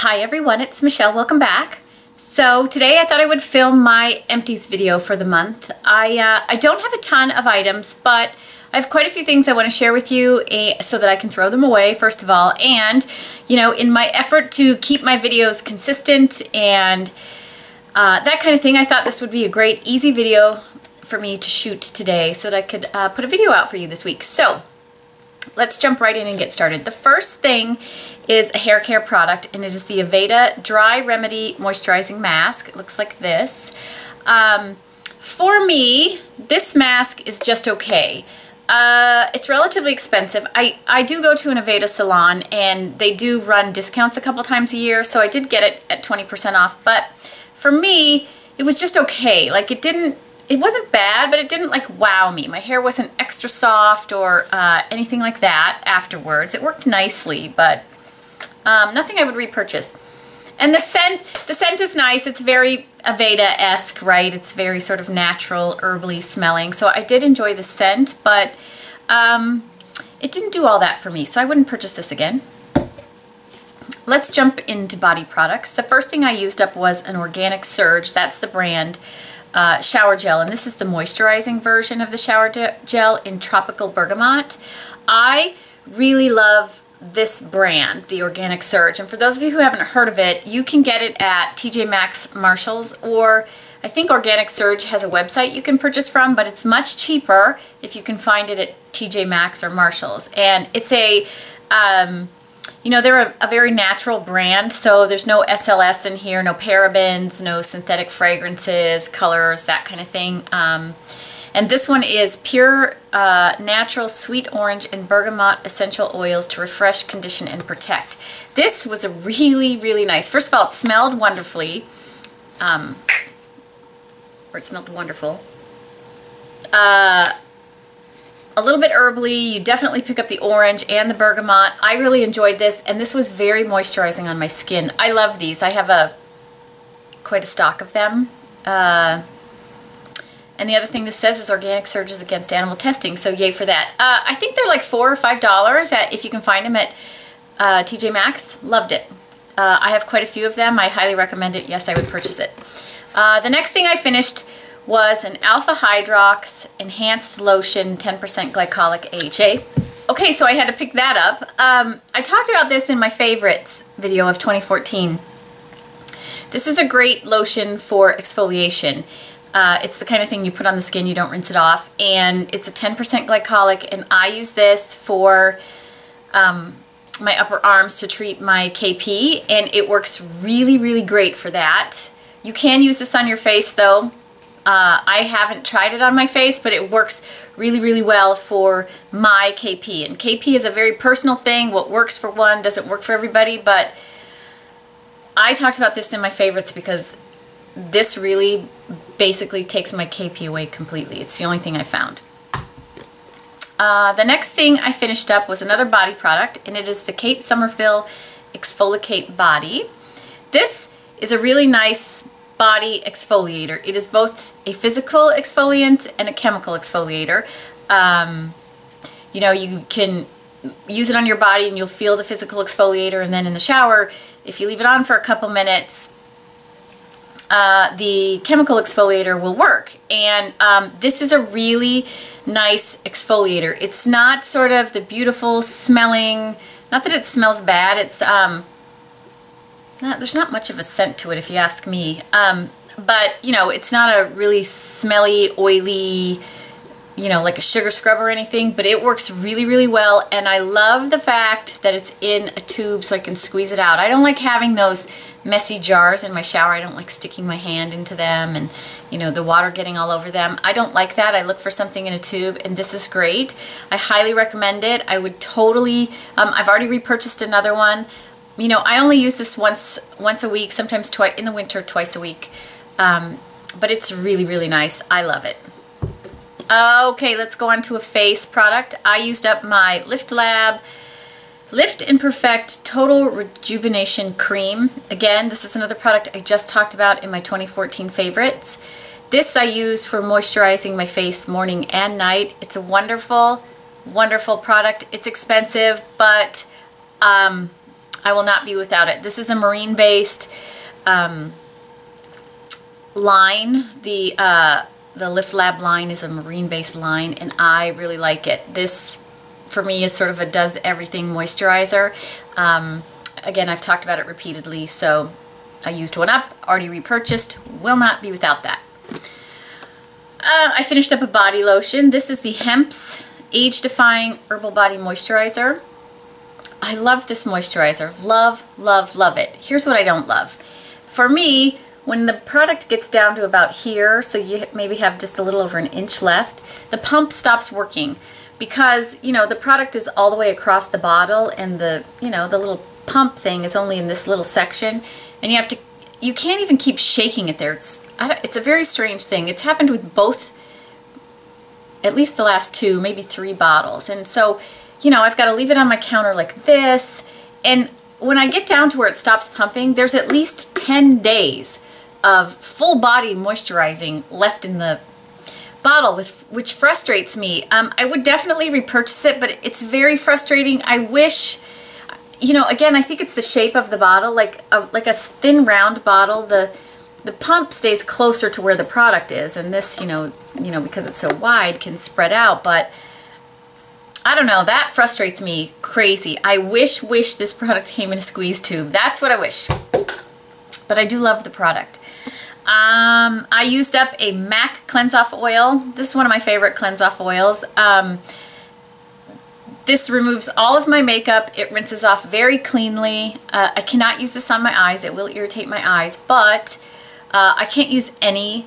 Hi everyone, it's Michelle. Welcome back. So today I thought I would film my empties video for the month. I don't have a ton of items, but I have quite a few things I want to share with you so that I can throw them away, first of all. And, you know, in my effort to keep my videos consistent and that kind of thing, I thought this would be a great, easy video for me to shoot today so that I could put a video out for you this week. So let's jump right in and get started. The first thing is a hair care product, and it is the Aveda Dry Remedy Moisturizing Mask. It looks like this. For me, this mask is just okay. It's relatively expensive. I do go to an Aveda salon, and they do run discounts a couple times a year, so I did get it at 20% off, but for me, it was just okay. Like, it wasn't bad, but it didn't like wow me. My hair wasn't extra soft or anything like that afterwards. It worked nicely, but nothing I would repurchase. And the scent is nice. It's very Aveda-esque, right? It's very sort of natural, herbally smelling. So I did enjoy the scent, but it didn't do all that for me, so I wouldn't purchase this again. Let's jump into body products. The first thing I used up was an Organic Surge. That's the brand. Shower gel, and this is the moisturizing version of the shower gel in Tropical Bergamot. I really love this brand, the Organic Surge, and for those of you who haven't heard of it, you can get it at TJ Maxx, Marshalls, or I think Organic Surge has a website you can purchase from, but it's much cheaper if you can find it at TJ Maxx or Marshalls. And it's a you know, they're a very natural brand, so there's no SLS in here, no parabens, no synthetic fragrances, colors, that kind of thing. And this one is pure natural sweet orange and bergamot essential oils to refresh, condition, and protect. This was a really, really nice. First of all, it smelled wonderfully. It smelled wonderful. A little bit herbally. You definitely pick up the orange and the bergamot. I really enjoyed this, and this was very moisturizing on my skin. I love these. I have quite a stock of them. And the other thing this says is Organic Surges against animal testing, so yay for that. I think they're like $4 or $5 if you can find them at TJ Maxx. Loved it. I have quite a few of them. I highly recommend it. Yes, I would purchase it. The next thing I finished was an Alpha Hydrox Enhanced Lotion 10% Glycolic AHA. Okay, so I had to pick that up. I talked about this in my favorites video of 2014. This is a great lotion for exfoliation. It's the kind of thing you put on the skin, you don't rinse it off, and it's a 10% glycolic, and I use this for my upper arms to treat my KP, and it works really, really great for that. You can use this on your face though. I haven't tried it on my face, but it works really, really well for my KP. And KP is a very personal thing. What works for one doesn't work for everybody, but I talked about this in my favorites because this really basically takes my KP away completely. It's the only thing I found. The next thing I finished up was another body product, and it is the Kate Somerville Exfoliate Body. This is a really nice body exfoliator. It is both a physical exfoliant and a chemical exfoliator. You know, you can use it on your body and you'll feel the physical exfoliator, and then in the shower, if you leave it on for a couple minutes, the chemical exfoliator will work. And this is a really nice exfoliator. It's not sort of the beautiful smelling, not that it smells bad, it's there's not much of a scent to it if you ask me, but you know, it's not a really smelly, oily, you know, like a sugar scrub or anything, but it works really, really well, and I love the fact that it's in a tube so I can squeeze it out. I don't like having those messy jars in my shower. I don't like sticking my hand into them and, you know, the water getting all over them. I don't like that. I look for something in a tube, and this is great. I highly recommend it. I would totally, I've already repurchased another one. You know, I only use this once a week, sometimes twice in the winter, twice a week. But it's really, really nice. I love it. Okay, let's go on to a face product. I used up my Lift Lab Lift and Perfect Total Rejuvenation Cream. Again, this is another product I just talked about in my 2014 favorites. This I use for moisturizing my face morning and night. It's a wonderful, wonderful product. It's expensive, but I will not be without it. This is a marine-based line. The Lift Lab line is a marine-based line, and I really like it. This, for me, is sort of a does-everything moisturizer. Again, I've talked about it repeatedly, so I used one up, already repurchased, will not be without that. I finished up a body lotion. This is the Hemp's Age Defying Herbal Body Moisturizer. I love this moisturizer. Love, love, love it. Here's what I don't love. For me, when the product gets down to about here, so you maybe have just a little over an inch left, the pump stops working because, you know, the product is all the way across the bottle and the, you know, the little pump thing is only in this little section, and you can't even keep shaking it there. It's a very strange thing. It's happened with both, at least the last 2, maybe 3 bottles. And so, you know, I've got to leave it on my counter like this, and when I get down to where it stops pumping, there's at least 10 days of full body moisturizing left in the bottle, which frustrates me. I would definitely repurchase it, but it's very frustrating. I wish, you know, again, I think it's the shape of the bottle, like a thin round bottle. The pump stays closer to where the product is, and this, you know, because it's so wide, can spread out. But I don't know, that frustrates me crazy. I wish this product came in a squeeze tube. That's what I wish. But I do love the product. I used up a MAC Cleanse Off Oil. This is one of my favorite Cleanse Off oils. This removes all of my makeup. It rinses off very cleanly. I cannot use this on my eyes. It will irritate my eyes, but I can't use any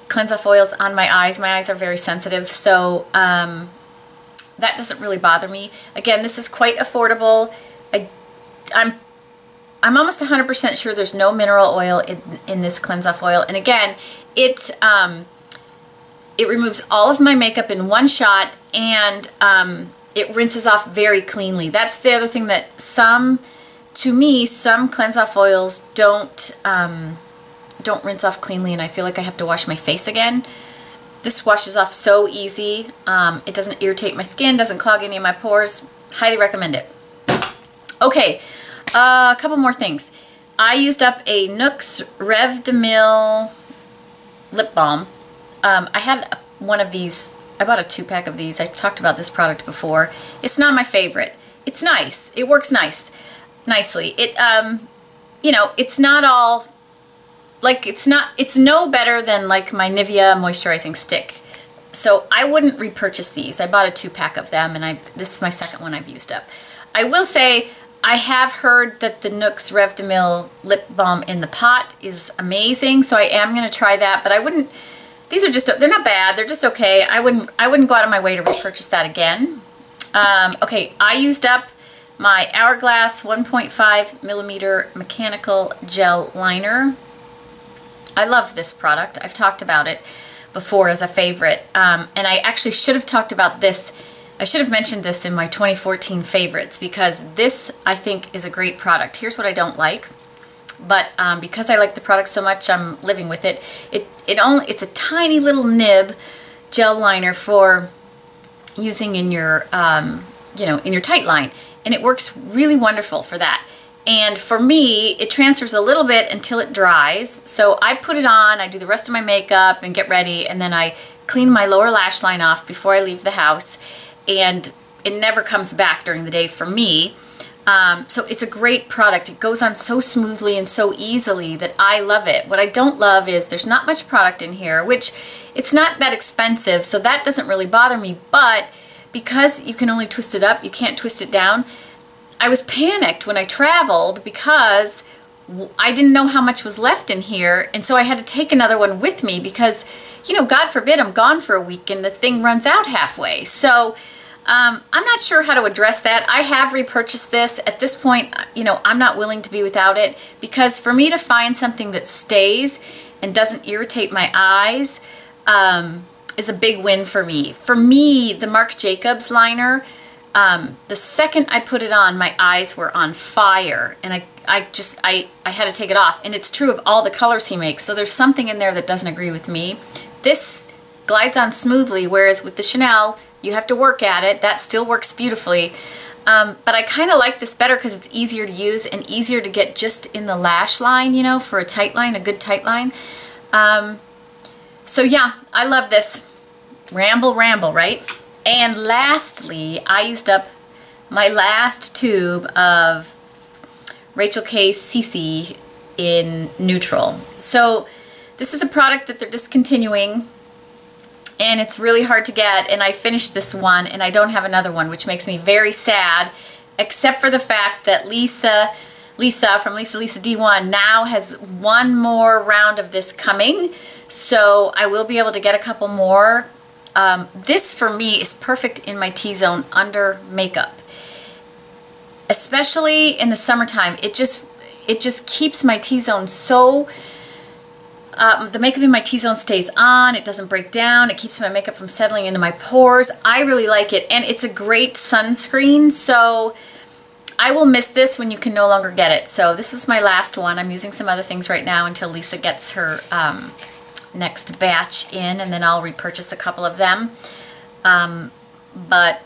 Cleanse Off oils on my eyes. My eyes are very sensitive, so that doesn't really bother me. Again, this is quite affordable. I'm almost 100% sure there's no mineral oil in this Cleanse Off oil. And again, it removes all of my makeup in one shot, and it rinses off very cleanly. That's the other thing that to me, some Cleanse Off oils don't rinse off cleanly, and I feel like I have to wash my face again. This washes off so easy. It doesn't irritate my skin, doesn't clog any of my pores. Highly recommend it. Okay. A couple more things. I used up a Nuxe Rev de Mille lip balm. I had one of these. I bought a 2-pack of these. I've talked about this product before. It's not my favorite. It's nice. It works nicely. It, you know, it's not all, like, it's no better than like my Nivea moisturizing stick. So I wouldn't repurchase these. I bought a 2-pack of them, and this is my second one I've used up. I will say, I have heard that the Nuxe Rev de Mille lip balm in the pot is amazing, so I am going to try that, but I wouldn't, these are just, they're not bad, they're just okay. I wouldn't go out of my way to repurchase that again. Okay, I used up my Hourglass 1.5 millimeter mechanical gel liner. I love this product. I've talked about it before as a favorite, and I actually should have talked about this. I should have mentioned this in my 2014 favorites, because this, I think, is a great product. Here's what I don't like, but because I like the product so much, I'm living with it. It's a tiny little nib gel liner for using in your, you know, in your tight line, and it works really wonderful for that. And for me, it transfers a little bit until it dries. So I put it on, I do the rest of my makeup and get ready, and then I clean my lower lash line off before I leave the house. And it never comes back during the day for me. So it's a great product. It goes on so smoothly and so easily that I love it. What I don't love is there's not much product in here, which it's not that expensive, so that doesn't really bother me. But because you can only twist it up, you can't twist it down, I was panicked when I traveled because I didn't know how much was left in here, and so I had to take another one with me because, you know, God forbid I'm gone for a week and the thing runs out halfway. So I'm not sure how to address that. I have repurchased this. At this point, you know, I'm not willing to be without it, because for me to find something that stays and doesn't irritate my eyes is a big win for me. For me, the Marc Jacobs liner, the second I put it on, my eyes were on fire, and I had to take it off. And it's true of all the colors he makes, so there's something in there that doesn't agree with me. This glides on smoothly, whereas with the Chanel, you have to work at it. That still works beautifully. But I kind of like this better because it's easier to use and easier to get just in the lash line, you know, for a tight line, a good tight line. So yeah, I love this. Ramble, right? And lastly, I used up my last tube of Rachel K's CC in neutral. So this is a product that they're discontinuing, and it's really hard to get, and I finished this one and I don't have another one, which makes me very sad, except for the fact that Lisa from Lisa D1 now has one more round of this coming, so I will be able to get a couple more. This for me is perfect in my T-zone under makeup, especially in the summertime. It just keeps my T-zone so, the makeup in my T-zone stays on, it doesn't break down, it keeps my makeup from settling into my pores. I really like it, and it's a great sunscreen, so I will miss this when you can no longer get it. So this was my last one. I'm using some other things right now until Lisa gets her next batch in, and then I'll repurchase a couple of them. But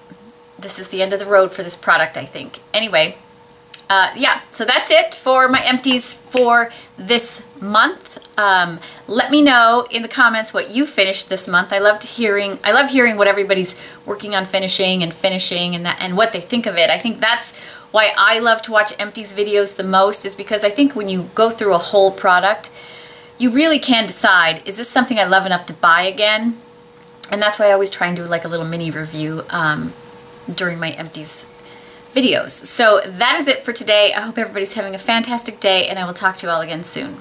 this is the end of the road for this product, I think. Anyway, yeah, so that's it for my empties for this month. Let me know in the comments what you finished this month. I love hearing what everybody's working on finishing and what they think of it. I think that's why I love to watch empties videos the most, is because I think when you go through a whole product, you really can decide, is this something I love enough to buy again? And that's why I always try and do like a little mini review during my empties videos. So that is it for today. I hope everybody's having a fantastic day, and I will talk to you all again soon.